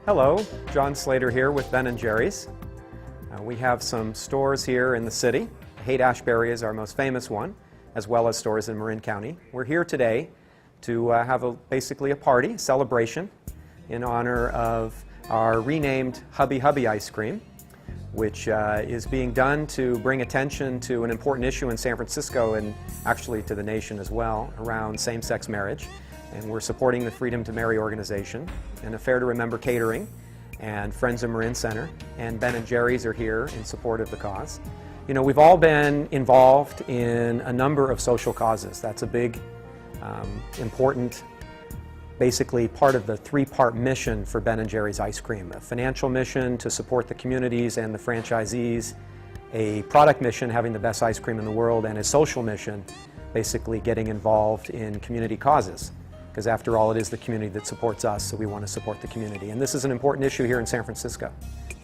Hello, John Slater here with Ben & Jerry's. We have some stores here in the city. Haight-Ashbury is our most famous one, as well as stores in Marin County. We're here today to have basically a party, a celebration, in honor of our renamed Hubby Hubby ice cream, which is being done to bring attention to an important issue in San Francisco and actually to the nation as well around same-sex marriage. And we're supporting the Freedom to Marry organization and Affair to Remember Catering and Friends of Marin Center, and Ben & Jerry's are here in support of the cause. You know, we've all been involved in a number of social causes. That's a big, important, basically part of the three-part mission for Ben & Jerry's ice cream. A financial mission to support the communities and the franchisees, a product mission having the best ice cream in the world, and a social mission basically getting involved in community causes. Because after all, it is the community that supports us, so we want to support the community. And this is an important issue here in San Francisco,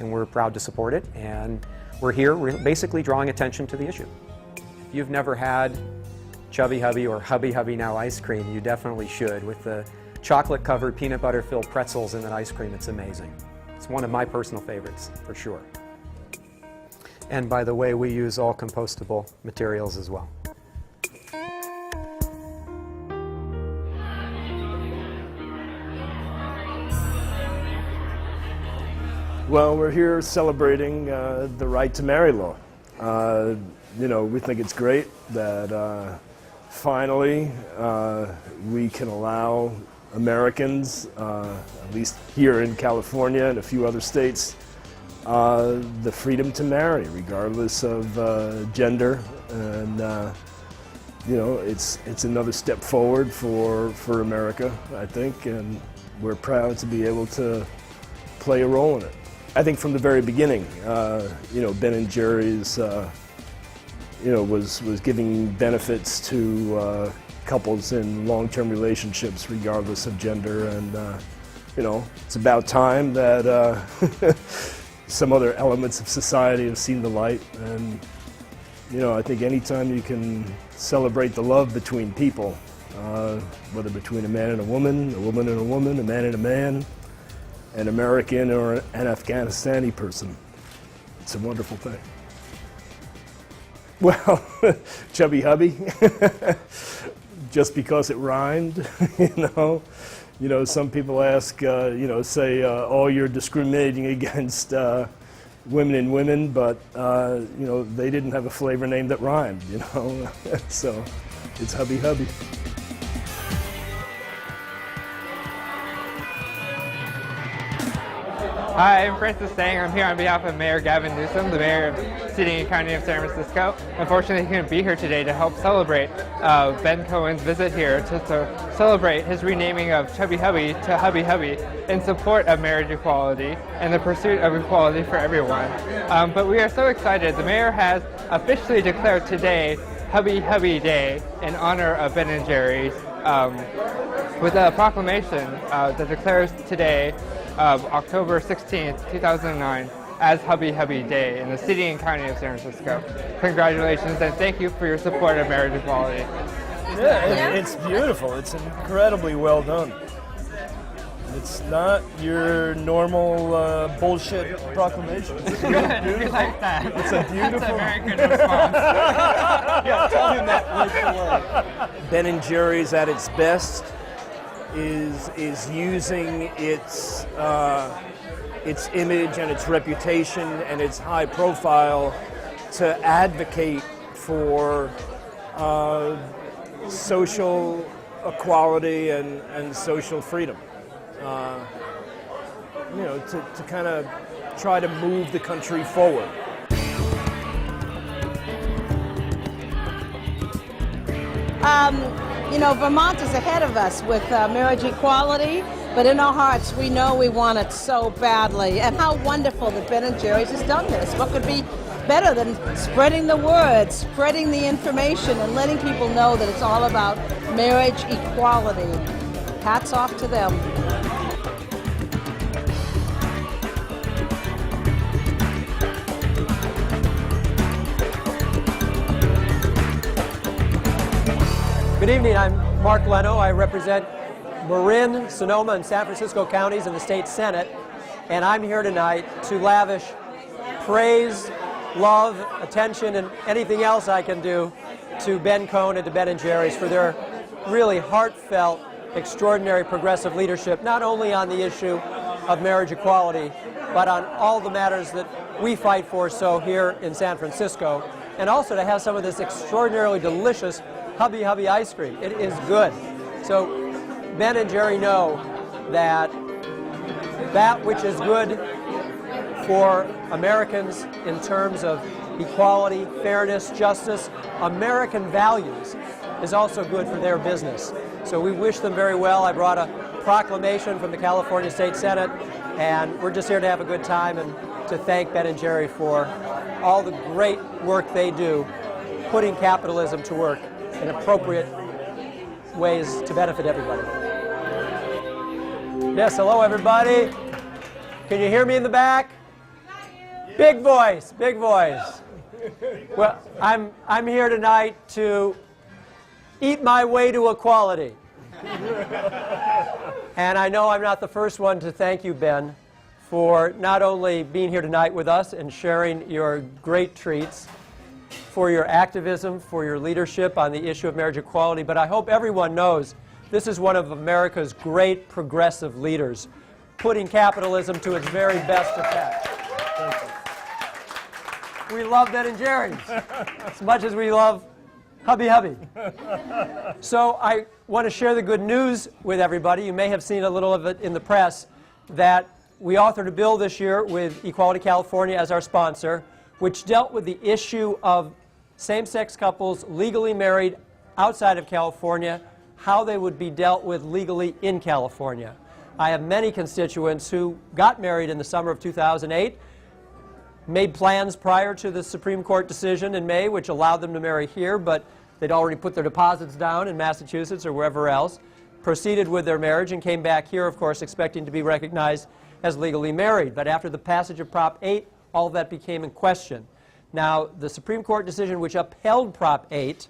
and we're proud to support it. And we're basically drawing attention to the issue. If you've never had Chubby Hubby or Hubby Hubby Now ice cream, you definitely should. With the chocolate-covered, peanut butter-filled pretzels in that ice cream, it's amazing. It's one of my personal favorites, for sure. And by the way, we use all compostable materials as well. Well, we're here celebrating the right to marry law. You know, we think it's great that finally we can allow Americans, at least here in California and a few other states, the freedom to marry, regardless of gender. And you know, it's another step forward for America, I think, and we're proud to be able to play a role in it. I think from the very beginning, you know, Ben & Jerry's, you know, was giving benefits to couples in long-term relationships, regardless of gender, and you know, it's about time that some other elements of society have seen the light. And you know, I think anytime you can celebrate the love between people, whether between a man and a woman and a woman, a man and a man, an American or an Afghanistani person. It's a wonderful thing. Well, Chubby Hubby, just because it rhymed, you know, some people ask, you know, say, oh, you're discriminating against women and women, but, you know, they didn't have a flavor name that rhymed, you know, so it's Hubby Hubby. Hi, I'm Francis Sang. I'm here on behalf of Mayor Gavin Newsom, the mayor of the city and county of San Francisco. Unfortunately, he couldn't be here today to help celebrate Ben Cohen's visit here to celebrate his renaming of Chubby Hubby to Hubby Hubby in support of marriage equality and the pursuit of equality for everyone. But we are so excited. The mayor has officially declared today Hubby Hubby Day in honor of Ben & Jerry's with a proclamation that declares today of October 16th, 2009 as Hubby Hubby Day in the city and county of San Francisco. Congratulations and thank you for your support of marriage equality. Yeah, it's beautiful. It's incredibly well done. It's not your normal bullshit proclamation. It's We like that. It's a beautiful... That's a very good response. Yeah, tell him that right below. Ben & Jerry's at its best is using its image and its reputation and its high profile to advocate for social equality and social freedom. You know, to kind of try to move the country forward. You know, Vermont is ahead of us with marriage equality, but in our hearts we know we want it so badly. And how wonderful that Ben & Jerry's has done this. What could be better than spreading the word, spreading the information, and letting people know that it's all about marriage equality. Hats off to them. Good evening, I'm Mark Leno. I represent Marin, Sonoma, and San Francisco counties in the state Senate. and I'm here tonight to lavish praise, love, attention, and anything else I can do to Ben Cohen and to Ben & Jerry's for their really heartfelt, extraordinary progressive leadership, not only on the issue of marriage equality, but on all the matters that we fight for so here in San Francisco, and also to have some of this extraordinarily delicious Hubby Hubby ice cream. It is good. So Ben and Jerry know that that which is good for Americans in terms of equality, fairness, justice, American values is also good for their business. So we wish them very well. I brought a proclamation from the California State Senate, and we're just here to have a good time and to thank Ben and Jerry for all the great work they do, putting capitalism to work in appropriate ways to benefit everybody. Yes, hello everybody. Can you hear me in the back? Big voice, big voice. Well, I'm here tonight to eat my way to equality. And I know I'm not the first one to thank you, Ben, for not only being here tonight with us and sharing your great treats, for your activism, for your leadership on the issue of marriage equality, but I hope everyone knows this is one of America's great progressive leaders, putting capitalism to its very best effect. We love Ben and Jerry's as much as we love Hubby Hubby. So I want to share the good news with everybody. You may have seen a little of it in the press that we authored a bill this year with Equality California as our sponsor, which dealt with the issue of same-sex couples legally married outside of California, how they would be dealt with legally in California. I have many constituents who got married in the summer of 2008, made plans prior to the Supreme Court decision in May, which allowed them to marry here, but they'd already put their deposits down in Massachusetts or wherever else, proceeded with their marriage, and came back here, of course, expecting to be recognized as legally married. But after the passage of Prop 8, all of that became in question. Now, the Supreme Court decision which upheld Prop 8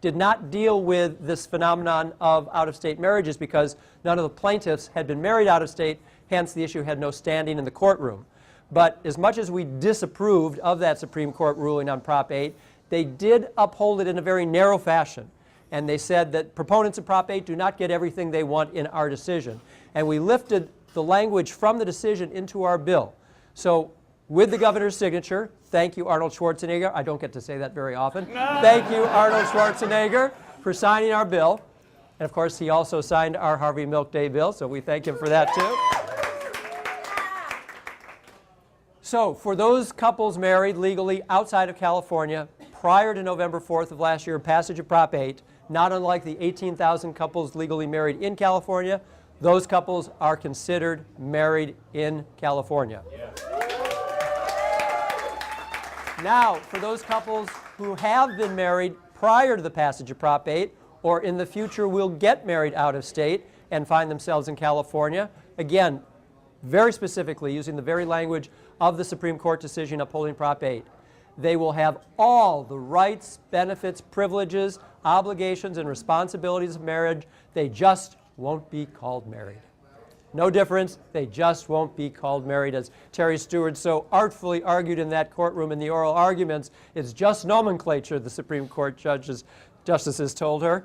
did not deal with this phenomenon of out-of-state marriages because none of the plaintiffs had been married out of state, hence the issue had no standing in the courtroom. But as much as we disapproved of that Supreme Court ruling on Prop 8, they did uphold it in a very narrow fashion. And they said that proponents of Prop 8 do not get everything they want in our decision. And we lifted the language from the decision into our bill. So with the governor's signature, thank you, Arnold Schwarzenegger. I don't get to say that very often. Thank you, Arnold Schwarzenegger, for signing our bill. And of course, he also signed our Harvey Milk Day bill, so we thank him for that too. So for those couples married legally outside of California prior to November 4th of last year, passage of Prop 8, not unlike the 18,000 couples legally married in California, those couples are considered married in California. Yeah. Now, for those couples who have been married prior to the passage of Prop 8, or in the future will get married out of state and find themselves in California, again, very specifically using the very language of the Supreme Court decision upholding Prop 8, they will have all the rights, benefits, privileges, obligations, and responsibilities of marriage. They just won't be called married. No difference. They just won't be called married. As Terry Stewart so artfully argued in that courtroom in the oral arguments, it's just nomenclature, the Supreme Court justices told her.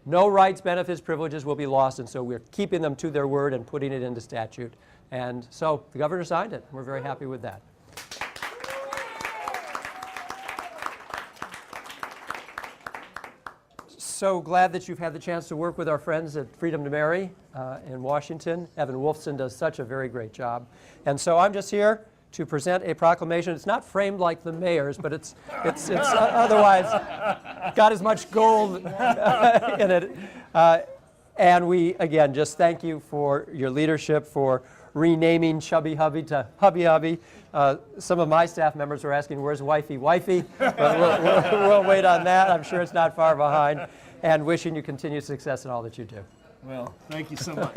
No rights, benefits, privileges will be lost, and so we're keeping them to their word and putting it into statute. And so the governor signed it. We're very happy with that. So glad that you've had the chance to work with our friends at Freedom to Marry in Washington. Evan Wolfson does such a very great job. And so I'm just here to present a proclamation. It's not framed like the mayor's, but it's otherwise got as much gold in it. And we, again, just thank you for your leadership, for renaming Chubby Hubby to Hubby Hubby. Some of my staff members were asking, where's Wifey Wifey? But we'll wait on that. I'm sure it's not far behind. And wishing you continued success in all that you do. Well, thank you so much.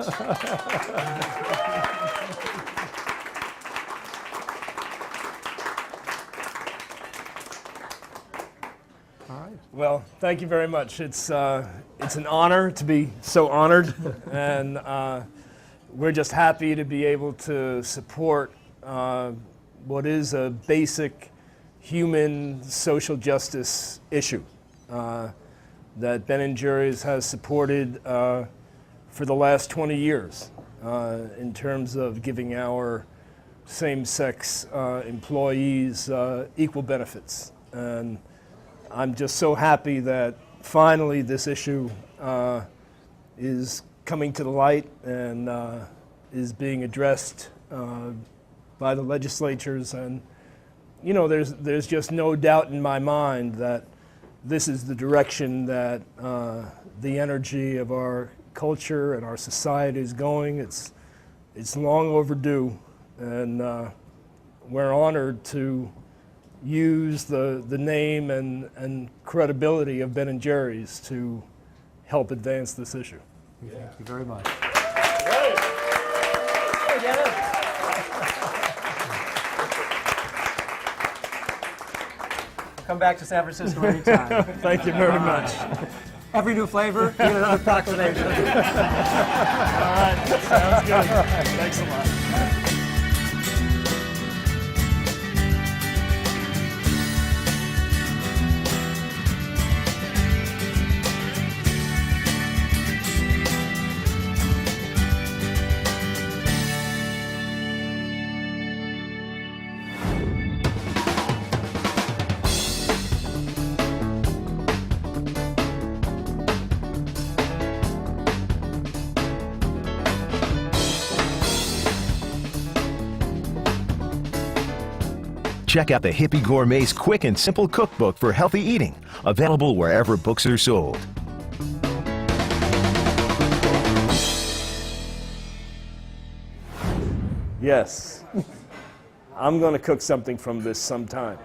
All right. Well, thank you very much. It's an honor to be so honored, and we're just happy to be able to support what is a basic human social justice issue that Ben & Jerry's has supported for the last 20 years in terms of giving our same-sex employees equal benefits. And I'm just so happy that finally this issue is coming to the light and is being addressed by the legislatures. And you know, there's just no doubt in my mind that this is the direction that the energy of our culture and our society is going. It's long overdue, and we're honored to use the name and credibility of Ben & Jerry's to help advance this issue. Thank you very much. Come back to San Francisco anytime. Thank you very much. Every new flavor, you get another proclamation. All right, sounds good. Thanks a lot. Check out the Hippie Gourmet's quick and simple cookbook for healthy eating, available wherever books are sold. Yes, I'm going to cook something from this sometime.